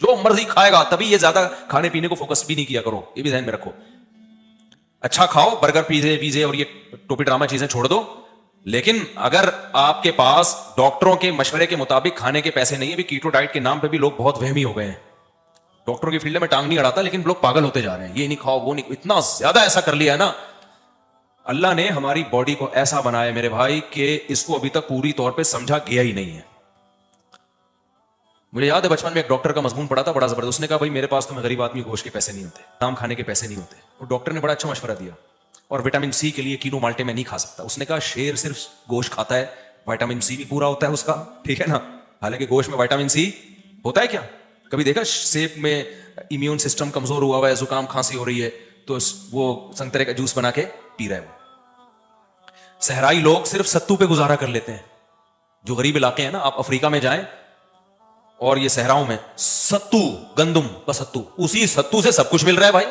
جو مرضی کھائے گا, تبھی یہ زیادہ کھانے پینے کو فوکس بھی نہیں کیا کرو, یہ بھی ذہن میں رکھو. اچھا کھاؤ, برگر پیزے اور یہ ٹوپی ڈرامہ چیزیں چھوڑ دو, لیکن اگر آپ کے پاس ڈاکٹروں کے مشورے کے مطابق کھانے کے پیسے نہیں ہے, بھی کیٹو ڈائٹ کے نام پہ بھی لوگ بہت وہمی ہو گئے ہیں. ڈاکٹروں کی فیلڈ میں ٹانگ نہیں اڑاتا, لیکن لوگ پاگل ہوتے جا رہے ہیں, یہ نہیں کھاؤ وہ نہیں, اتنا زیادہ ایسا کر لیا ہے نا. اللہ نے ہماری باڈی کو ایسا بنایا میرے بھائی کہ اس کو ابھی تک پوری طور پہ سمجھا گیا ہی نہیں ہے. مجھے یاد ہے بچپن میں ایک ڈاکٹر کا مضمون پڑھا تھا بڑا زبردست. اس نے کہا بھائی میرے پاس تو میں غریب آدمی, گوشت کے پیسے نہیں ہوتے, نام کھانے کے پیسے نہیں ہوتے. اور ڈاکٹر نے بڑا اچھا مشورہ دیا, اور وٹامن سی کے لیے کینو مالٹے میں نہیں کھا سکتا. اس نے کہا شیر صرف گوشت کھاتا ہے, وٹامن سی بھی پورا ہوتا ہے اس کا, ٹھیک ہے نا. حالانکہ گوشت میں وٹامن سی ہوتا ہے کیا؟ کبھی دیکھا سیب میں امیون سسٹم کمزور ہوا ہوا ہے, زکام کھانسی ہو رہی ہے, تو وہ سنترے کا جوس بنا کے پی رہا ہے. وہ صحرائی لوگ صرف ستو پہ گزارا کر لیتے ہیں. جو غریب علاقے ہیں نا, آپ افریقہ میں جائیں اور یہ صحراؤں میں ستو, گندم کا ستو, اسی ستو سے سب کچھ مل رہا ہے بھائی.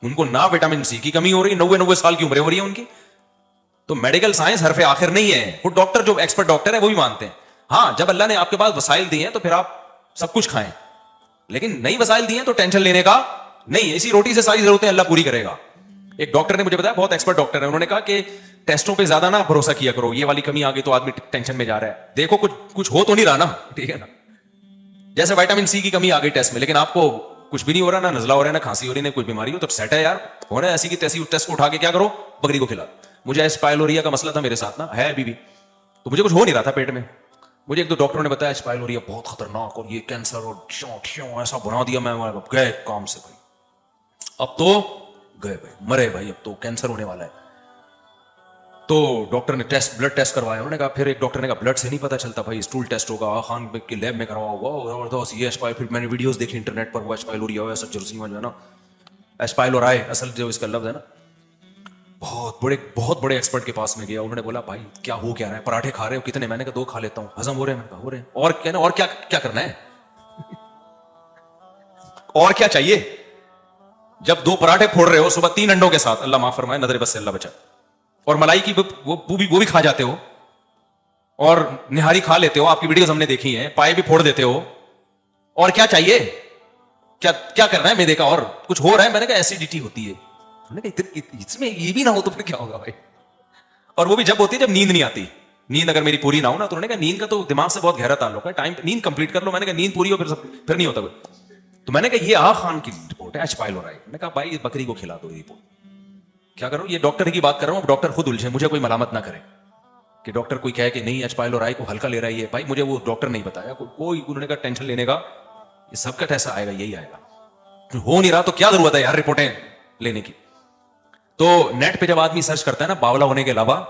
ان کو نہ وٹامن سی کی کمی ہو رہی, 90 سال کی عمریں ہو رہی ہیں ان کی. تو میڈیکل سائنس حرف آخر نہیں ہے. وہ ڈاکٹر جو ایکسپرٹ ڈاکٹر ہے وہ بھی مانتے ہیں, ہاں جب اللہ نے آپ کے پاس وسائل دیے ہیں تو پھر آپ سب کچھ کھائیں, لیکن نئی وسائل دیے ہیں تو ٹینشن لینے کا نہیں. اسی روٹی سے ساری ضرورتیں اللہ پوری کرے گا. ایک ڈاکٹر نے مجھے بتایا, بہت ایکسپرٹ ڈاکٹر ہے, انہوں نے کہا کہ ٹیسٹوں پہ زیادہ نہ بھروسہ کیا کرو, یہ والی کمی آ گئی تو آدمی ٹینشن میں جا رہا ہے. دیکھو کچھ ہو تو نہیں رہا نا, ٹھیک ہے نا. جیسے وٹامن سی کی کمی آ گئی ٹیسٹ میں, لیکن آپ کو کچھ بھی نہیں ہو رہا, نہ نزلہ ہو رہا ہے, نہ کھانسی ہو رہی ہے, نہ کوئی بیماری ہو, تو سیٹ ہے یار, ہونا ایسی کی تیسی. ٹیسٹ کو اٹھا کے کیا کرو, بکری کو کھلا. مجھے اسپائلوریا کا مسئلہ تھا میرے ساتھ نا, ہے ابھی بھی, تو مجھے کچھ ہو نہیں رہا تھا پیٹ میں. مجھے ایک دو ڈاکٹروں نے بتایا اسپائلوریا بہت خطرناک, اور یہ کینسر, اور ایسا بنا دیا. میں گئے کام سے بھائی, اب تو گئے بھائی, مرے بھائی, اب تو کینسر ہونے والا ہے. تو ڈاکٹر نے بلڈ ٹیسٹ کروایا. انہوں نے کہا, پھر ایک ڈاکٹر نے کہا بلڈ سے نہیں پتا چلتا بھائی, اسٹول ٹیسٹ ہوگا, خان کی لیب میں کرواؤ. وہ زبردست, یہ اسپائل. پھر میں نے ویڈیوز دیکھی انٹرنیٹ پر, وہ اسپائلوریا ایسا جرسی میں جو ہے نا, اسپائلورائے اصل جو اس کا لفظ ہے نا. بہت بڑے ایکسپرٹ کے پاس میں گیا. انہوں نے بولا بھائی کیا ہو کیا رہا ہے, پراٹھے کھا رہے ہو کتنے؟ میں نے کہا 2 کھا لیتا ہوں. ہضم ہو رہے ہیں؟ میں کہا ہو رہے ہیں. اور کیا نا, اور کیا کرنا ہے, اور کیا چاہیے؟ جب 2 پراٹھے پھوڑ رہے ہو صبح 3 انڈوں کے ساتھ, اللہ معاف فرمائے, نظر بس سے اللہ بچا, اور ملائی کی وہ بھی کھا جاتے ہو, اور نہاری کھا لیتے ہو, آپ کی ویڈیوز ہم نے دیکھی ہیں, پائے بھی پھوڑ دیتے ہو, اور کیا چاہیے؟ کیا کرنا ہے میدے کا, اور کچھ ہو رہا ہے؟ میں نے کہا ایسیڈیٹی ہوتی ہے. میں نے کہا اس میں یہ بھی نہ ہو تو پھر کیا ہوگا بھائی؟ اور وہ بھی جب ہوتی ہے جب نیند نہیں آتی. نیند اگر میری پوری نہ ہو نا, تو انہوں نے کہا نیند کا تو دماغ سے بہت گہرا تعلق ہے, ٹائم نیند کمپلیٹ کر لو. میں نے کہا نیند پوری ہو پھر نہیں ہوتا کوئی. تو میں نے کہا یہ خان کی رپورٹ ہے, اسپائلورائے. میں نے کہا بھائی بکری کو کھلا دو یہ رپورٹ. کیا کرو, یہ ڈاکٹر کی بات کر رہا ہوں, ڈاکٹر خود الجھے, مجھے کوئی ملامت نہ کرے کہ ڈاکٹر کوئی کہے کہ نہیں اسپائلورائے کو ہلکا لے رہا ہے. بھائی مجھے وہ ڈاکٹر نہیں بتایا کوئی. انہوں نے کہا ٹینشن لینے کا, یہ سب کا ایسا آئے گا, یہی آئے گا. ہو نہیں رہا تو کیا ضرورت ہے یار رپورٹیں لینے کی. تو نیٹ پہ جب آدمی سرچ کرتا ہے نا, باولا ہونے کے علاوہ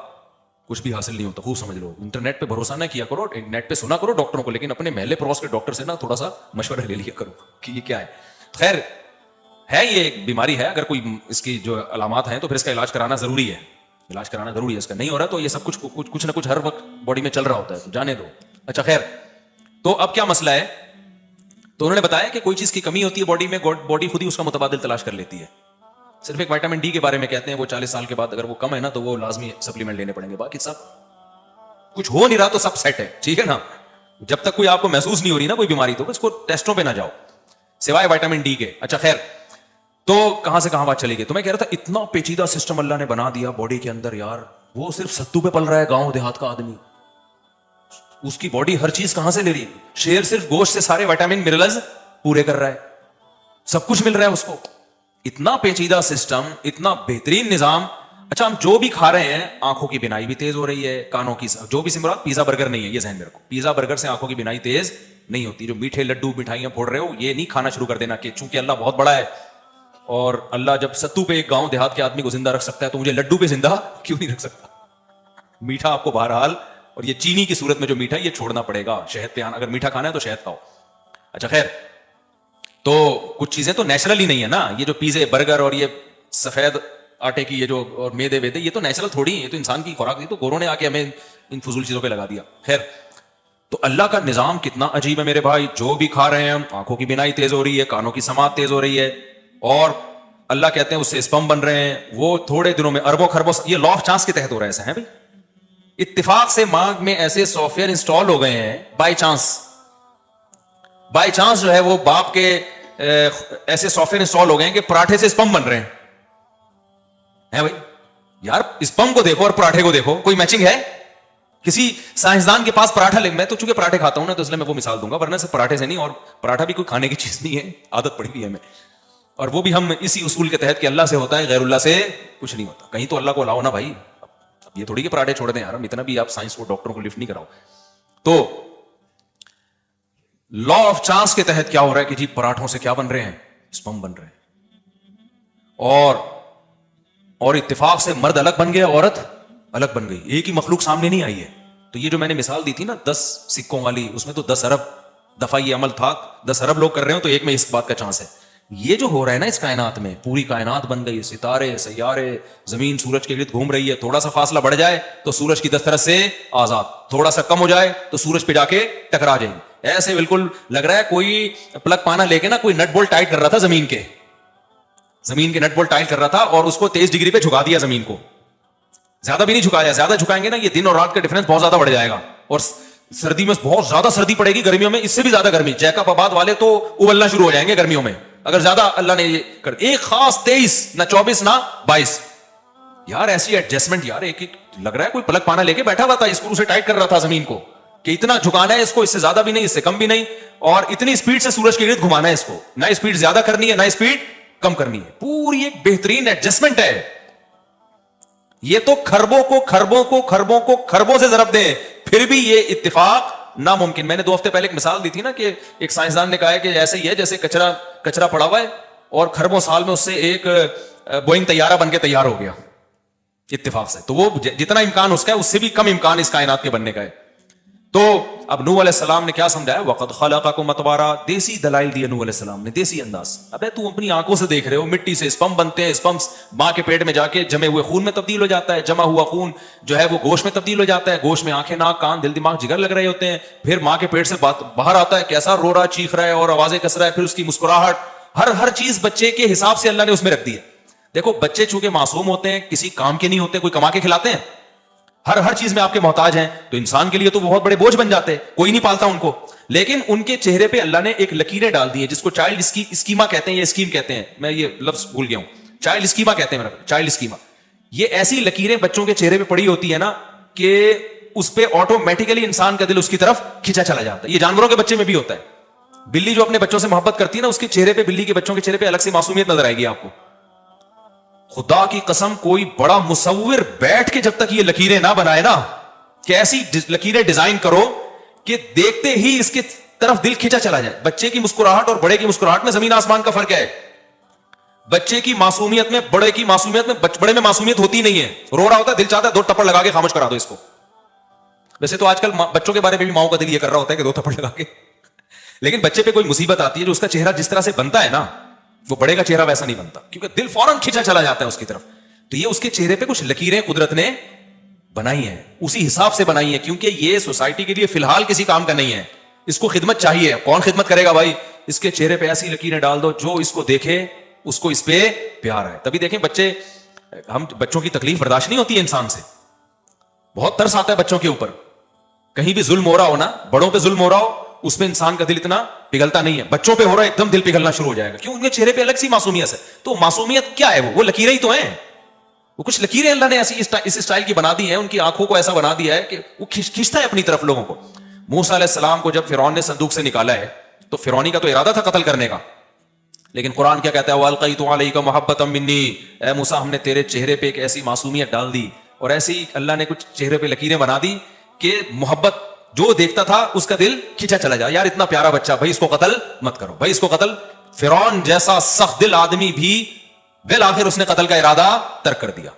کچھ بھی حاصل نہیں ہوتا. خوب سمجھ لو, انٹرنیٹ پہ بھروسہ نہ کیا کرو, نیٹ پہ سنا کرو ڈاکٹروں کو, لیکن اپنے محلے پڑوس کے ڈاکٹر سے نا تھوڑا سا مشورہ لے لیا کرو کہ یہ کیا ہے. خیر ہے, یہ ایک بیماری ہے, اگر کوئی اس کی جو علامات ہیں تو پھر اس کا علاج کرانا ضروری ہے. علاج کرانا ضروری ہے. اس کا نہیں ہو رہا تو یہ سب کچھ نہ کچھ ہر وقت باڈی میں چل رہا ہوتا ہے, تو جانے دو. اچھا خیر, تو اب کیا مسئلہ ہے؟ تو انہوں نے بتایا کہ کوئی چیز کی کمی ہوتی ہے باڈی میں, باڈی خود ہی اس کا متبادل تلاش کر لیتی ہے. صرف ایک وٹامن ڈی کے بارے میں کہتے ہیں, وہ 40 سال کے بعد اگر وہ کم ہے نا تو وہ لازمی سپلیمنٹ لینے پڑیں گے. باقی سب کچھ ہو نہیں رہا تو سب سیٹ ہے, ٹھیک ہے نا. جب تک کوئی آپ کو محسوس نہیں ہو رہی نا کوئی بیماری, تو اس کو ٹیسٹوں پہ نہ جاؤ سوائے وٹامن ڈی کے. اچھا خیر, تو کہاں سے کہاں بات چلی گئی. تو میں کہہ رہا تھا اتنا پیچیدہ سسٹم اللہ نے بنا دیا باڈی کے اندر یار. وہ صرف ستو پہ پل رہا ہے, گاؤں دیہات کا آدمی, اس کی باڈی ہر چیز کہاں سے لے رہی ہے. شیر صرف گوشت سے سارے وٹامن منرلز پورے کر رہا ہے, سب کچھ مل رہا ہے اس کو. اتنا پیچیدہ سسٹم, اتنا بہترین نظام. اچھا ہم جو بھی کھا رہے ہیں, آنکھوں کی بینائی بھی تیز ہو رہی ہے, کانوں کی, جو بھی سمرات, پیزا برگر نہیں ہے, یہ ذہن میں رکھو. پیزا برگر سے آنکھوں کی بینائی تیز نہیں ہوتی. جو میٹھے لڈو مٹھائیاں پھوڑ رہے ہو, یہ نہیں کھانا شروع کر دینا کہ چونکہ اللہ بہت بڑا ہے, اور اللہ جب ستو پہ ایک گاؤں دیہات کے آدمی کو زندہ رکھ سکتا ہے تو مجھے لڈو پہ زندہ کیوں نہیں رکھ سکتا. میٹھا آپ کو بہرحال, اور یہ چینی کی صورت میں جو میٹھا, یہ چھوڑنا پڑے گا. شہد پہ اگر میٹھا کھانا ہے تو شہد کھاؤ. اچھا خیر, تو کچھ چیزیں تو نیچرل ہی نہیں ہے نا. یہ جو پیزے برگر اور یہ سفید آٹے کی یہ جو اور میدے ویدے, یہ تو نیچرل تھوڑی ہیں, یہ تو انسان کی خوراک تھی, تو گوروں نے آ کے ہمیں ان فضول چیزوں پہ لگا دیا. خیر, تو اللہ کا نظام کتنا عجیب ہے میرے بھائی. جو بھی کھا رہے ہیں ہم, آنکھوں کی بینائی تیز ہو رہی ہے, کانوں کی سماعت تیز ہو رہی ہے, اور اللہ کہتے ہیں اس سے اسپم بن رہے ہیں. وہ تھوڑے دنوں میں اربوں خربوں, یہ لا آف چانس کے تحت ہو رہا ہے. ایسا ہے بھائی, اتفاق سے ماغ میں ایسے سافٹ ویئر انسٹال ہو گئے ہیں بائی چانس, بائی چانس جو ہے وہ باپ کے ایسے سافٹ ویئر انسٹال ہو گئے ہیں کہ پراٹھے سے اسپم بن رہے ہیں بھائی. یار اسپم کو دیکھو اور پراٹھے کو دیکھو, کوئی میچنگ ہے؟ کسی سائنسدان کے پاس پراٹھا میں تو چونکہ پراٹھے کھاتا ہوں نا تو اس لیے میں وہ مثال دوں گا, ورنہ صرف پراٹھے سے نہیں, اور پراٹھا بھی کوئی کھانے کی چیز نہیں ہے, عادت پڑی ہوئی ہے ہمیں, اور وہ بھی ہم اسی اصول کے تحت کہ اللہ سے ہوتا ہے, غیر اللہ سے کچھ نہیں ہوتا. کہیں تو اللہ کو لاؤ نا بھائی, اب یہ تھوڑی کہ پراٹھے چھوڑ دیں یار, ہم اتنا بھی آپ سائنس کو ڈاکٹروں کو لفٹ نہیں کراؤ. تو لا آف چانس کے تحت کیا ہو رہا ہے کہ جی پراٹھوں سے کیا بن رہے ہیں, اسپم بن رہے ہیں, اور اتفاق سے مرد الگ بن گیا, عورت الگ بن گئی, ایک ہی مخلوق سامنے نہیں آئی ہے. تو یہ جو میں نے مثال دی تھی نا 10 سکوں والی, اس میں تو 10 ارب دفعہ یہ عمل تھا, 10 ارب لوگ کر رہے ہو تو ایک میں اس بات کا چانس ہے. یہ جو ہو رہا ہے نا اس کائنات میں, پوری کائنات بن گئی, ستارے سیارے, زمین سورج کے گرد گھوم رہی ہے, تھوڑا سا فاصلہ بڑھ جائے تو سورج کی دسترس سے آزاد, تھوڑا سا کم ہو جائے تو سورج پہ جا کے ٹکرا جائے. ایسے بالکل لگ رہا ہے کوئی پلگ پانا لے کے نا کوئی نٹ بولٹ ٹائٹ کر رہا تھا زمین کے نٹ بولٹ ٹائٹ کر رہا تھا, اور اس کو 23 ڈگری پہ جھکا دیا زمین کو. زیادہ بھی نہیں جھکایا, زیادہ جھکائیں گے نا یہ دن اور رات کا ڈفرنس بہت زیادہ بڑھ جائے گا, اور سردی میں بہت زیادہ سردی پڑے گی, گرمیوں میں اس سے بھی زیادہ گرمی. جیکب آباد والے تو ابلنا شروع ہو جائیں گے گرمیوں میں اگر زیادہ اللہ نے یہ کر. ایک خاص 23 نہ 24 نہ 22. یار ایسی ایڈجسٹمنٹ یار, ایک لگ رہا ہے کوئی پلگ پانا لے کے بیٹھا ہوا تھا, اسکرو سے ٹائٹ کر رہا تھا زمین کو کہ اتنا جھکانا ہے اس کو, اس سے زیادہ بھی نہیں, اس سے کم بھی نہیں, اور اتنی اسپیڈ سے سورج کے گرد گھمانا ہے اس کو, نہ اسپیڈ زیادہ کرنی ہے نہ اسپیڈ کم کرنی ہے. پوری ایک بہترین ایڈجسٹمنٹ ہے. یہ تو خربوں سے ضرب دیں پھر بھی یہ اتفاق ناممکن. میں نے 2 ہفتے پہلے ایک مثال دی تھی نا کہ ایک سائنسدان نے کہا ہے کہ ایسے ہی ہے جیسے کچرا پڑا ہوا ہے اور خربوں سال میں اس سے ایک بوئنگ طیارہ بن کے تیار ہو گیا اتفاق سے. تو وہ جتنا امکان اس کا ہے اس سے بھی کم امکان اس کائنات کے بننے کا ہے. تو اب نوح علیہ السلام نے کیا سمجھایا, وقد خلقکم اطوارا, دیسی دلائل دیے نوح علیہ السلام نے, دیسی انداز. ابے تو اپنی آنکھوں سے دیکھ رہے ہو مٹی سے اسپم بنتے ہیں, اسپم ماں کے پیٹ میں جا کے جمے ہوئے خون میں تبدیل ہو جاتا ہے, جمع ہوا خون جو ہے وہ گوشت میں تبدیل ہو جاتا ہے, گوشت میں آنکھیں ناک کان دل دماغ جگر لگ رہے ہوتے ہیں, پھر ماں کے پیٹ سے باہر آتا ہے کیسا رو رہا چیخ رہا ہے اور آوازیں کس رہا ہے, پھر اس کی مسکراہٹ, ہر چیز بچے کے حساب سے اللہ نے اس میں رکھ دی ہے. دیکھو بچے چونکہ معصوم ہوتے ہیں, کسی کام کے نہیں ہوتے, کوئی کما کے کھلاتے ہیں, ہر چیز میں آپ کے محتاج ہیں, تو انسان کے لیے تو بہت بڑے بوجھ بن جاتے, کوئی نہیں پالتا ان کو. لیکن ان کے چہرے پہ اللہ نے ایک لکیریں ڈال دی ہیں جس کو چائلڈ اسکیما کہتے ہیں, یہ اسکیم کہتے ہیں, میں یہ لفظ بھول گیا ہوں, چائلڈ اسکیما کہتے ہیں, چائلڈ اسکیما. یہ ایسی لکیریں بچوں کے چہرے پہ پڑی ہوتی ہے نا کہ اس پہ آٹومیٹیکلی انسان کا دل اس کی طرف کھینچا چلا جاتا ہے. یہ جانوروں کے بچے میں بھی ہوتا ہے. بلی جو اپنے بچوں سے محبت کرتی ہے نا, اس کے چہرے پہ, بلی کے بچوں کے چہرے پہ الگ سی معصومیت نظر آئے گی آپ کو. خدا کی قسم کوئی بڑا مصور بیٹھ کے جب تک یہ لکیریں نہ بنائے نا, کہ ایسی لکیریں ڈیزائن کرو کہ دیکھتے ہی اس کی طرف دل کھینچا چلا جائے. بچے کی مسکراہٹ اور بڑے کی مسکراہٹ میں زمین آسمان کا فرق ہے. بچے کی معصومیت میں, بڑے کی معصومیت میں, بڑے میں معصومیت ہوتی نہیں ہے, رو رہا ہوتا ہے, دل چاہتا ہے 2 تھپڑ لگا کے خاموش کرا دو اس کو. ویسے تو آج کل بچوں کے بارے میں بھی ماؤں کا دل یہ کر رہا ہوتا ہے کہ 2 تھپڑ لگا کے, لیکن بچے پہ کوئی مصیبت آتی ہے جو اس کا چہرہ جس طرح سے بنتا ہے نا, وہ بڑے کا چہرہ ویسا نہیں بنتا, کیونکہ دل فوراً کھینچا چلا جاتا ہے اس کی طرف. تو یہ اس کے چہرے پہ کچھ لکیریں قدرت نے بنائی ہیں, اسی حساب سے بنائی ہیں, کیونکہ یہ سوسائٹی کے لیے فی الحال کسی کام کا نہیں ہے, اس کو خدمت چاہیے. کون خدمت کرے گا بھائی؟ اس کے چہرے پہ ایسی لکیریں ڈال دو جو اس کو دیکھے اس کو اس پہ پیار ہے. تبھی دیکھیں بچوں کی تکلیف برداشت نہیں ہوتی ہے انسان سے, بہت ترس آتا ہے بچوں کے اوپر. کہیں بھی ظلم ہو رہا ہو نا, بڑوں پہ ظلم ہو رہا ہو, اس پہ انسان کا دل اتنا پگھلتا نہیں ہے. بچوں پہ ہو رہا ہے ایک دم دل پگھلنا شروع ہو جائے گا, کیوں؟ ان کے چہرے پہ الگ سی معصومیت ہے. تو معصومیت کیا ہے؟ وہ لکیریں ہی تو ہیں. وہ کچھ لکیریں اللہ نے ایسی اس اسٹائل کی بنا دی ہیں, ان کی آنکھوں کو ایسا بنا دیا ہے کہ وہ کھینچتا ہے اپنی طرف لوگوں کو. موسیٰ علیہ السلام کو جب فرعون نے صندوق سے نکالا ہے تو فرعونی کا تو ارادہ تھا قتل کرنے کا, لیکن قرآن کیا کہتا ہے, وَأَلْقَيْتُ عَلَيْكَ مَحَبَّةً مِّنِّي, اے موسیٰ ہم نے تیرے چہرے پہ ایک ایسی معصومیت ڈال دی, اور ایسی اللہ نے کچھ چہرے پہ لکیریں بنا دی کہ محبت جو دیکھتا تھا اس کا دل کھینچا چلا جائے. یار اتنا پیارا بچہ, بھائی اس کو قتل مت کرو, بھائی اس کو قتل. فرعون جیسا سخت دل آدمی بھی بالآخر اس نے قتل کا ارادہ ترک کر دیا.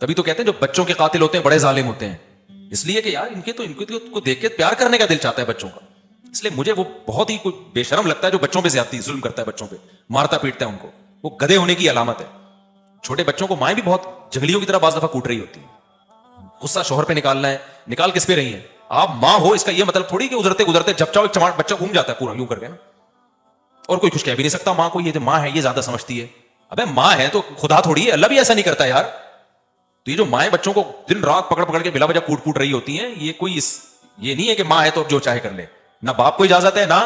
تبھی تو کہتے ہیں جو بچوں کے قاتل ہوتے ہیں بڑے ظالم ہوتے ہیں, اس لیے کہ یار ان کو دیکھ کے پیار کرنے کا دل چاہتا ہے بچوں کا. اس لیے مجھے وہ بہت ہی کوئی بے شرم لگتا ہے جو بچوں پہ زیادتی ظلم کرتا ہے, بچوں پہ مارتا پیٹتا ہے ان کو. وہ گدھے ہونے کی علامت ہے. چھوٹے بچوں کو مائیں بھی بہت جنگلیوں کی طرح بعض دفعہ کوٹ رہی ہوتی ہیں. غصہ شوہر پہ نکالنا ہے, نکال کس پہ رہی ہے؟ آپ ماں ہو, اس کا یہ مطلب تھوڑی کہ گزرتے جب چاہو ایک بچہ گھوم جاتا ہے پورا یوں کر کے نا, اور کوئی کچھ کہہ بھی نہیں سکتا ماں کو, یہ ماں ہے یہ زیادہ سمجھتی ہے. ابے ماں ہے تو خدا تھوڑی ہے, اللہ بھی ایسا نہیں کرتا یار. تو یہ جو مائیں بچوں کو دن رات پکڑ کے بلا وجہ کوٹ رہی ہوتی ہیں, یہ کوئی یہ نہیں ہے کہ ماں ہے تو جو چاہے کر لے. نہ باپ کو اجازت ہے نہ